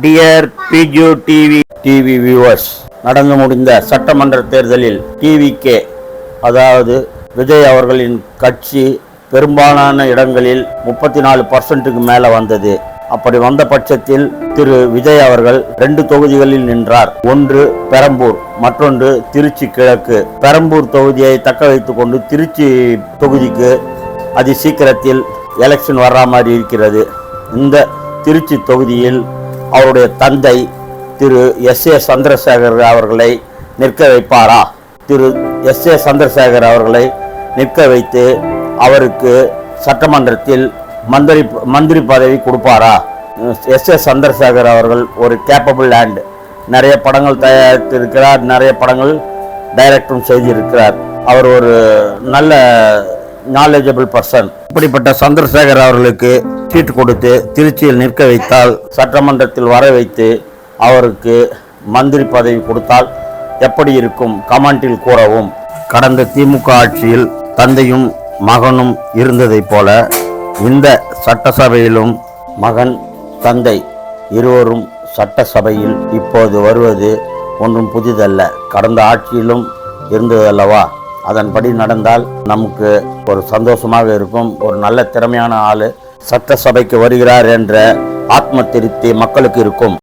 Dear Biju TV viewers, நடந்து முடிந்த சட்டமன்ற தேர்தலில் டிவிகே விஜய் அவர்களின் கட்சி பெரும்பாலான இடங்களில் 34% மேலே வந்தது. அப்படி வந்த பட்சத்தில் திரு விஜய் அவர்கள் 2 தொகுதிகளில் நின்றார். ஒன்று பெரம்பூர், மற்றொன்று திருச்சி கிழக்கு. பெரம்பூர் தொகுதியை தக்க வைத்துக் கொண்டு திருச்சி தொகுதிக்கு அதி சீக்கிரத்தில் எலெக்ஷன் வர்ற மாதிரி இருக்கிறது. இந்த திருச்சி தொகுதியில் அவருடைய தந்தை திரு எஸ்.ஏ. சந்திரசேகர் அவர்களை நிற்க வைப்பாரா? திரு எஸ்.ஏ. சந்திரசேகர் அவர்களை நிற்க வைத்து அவருக்கு சட்டமன்றத்தில் மந்திரி பதவி கொடுப்பாரா? எஸ்.ஏ. சந்திரசேகர் அவர்கள் ஒரு கேப்பபிள் ஹேண்ட். நிறைய படங்கள் தயாரித்திருக்கிறார், நிறைய படங்கள் டைரக்டும் செய்திருக்கிறார். அவர் ஒரு நல்ல நாலேஜபிள் பர்சன். இப்படிப்பட்ட சந்திரசேகர் அவர்களுக்கு சீட்டு கொடுத்து திருச்சியில் நிற்க வைத்தால், சட்டமன்றத்தில் வர வைத்து அவருக்கு மந்திரி பதவி கொடுத்தால் எப்படி இருக்கும்? கமெண்டில் கூறவும். கடந்த திமுக ஆட்சியில் தந்தையும் மகனும் இருந்ததைப் போல இந்த சட்டசபையிலும் மகன் தந்தை இருவரும் சட்டசபையில் இப்போது வருவது ஒன்றும் புதிதல்ல. கடந்த ஆட்சியிலும் இருந்ததல்லவா? அதன்படி நடந்தால் நமக்கு ஒரு சந்தோஷமாக இருக்கும். ஒரு நல்ல திறமையான ஆள் சட்டசபைக்கு வருகிறார் என்ற ஆத்ம திருப்தி மக்களுக்கு இருக்கும்.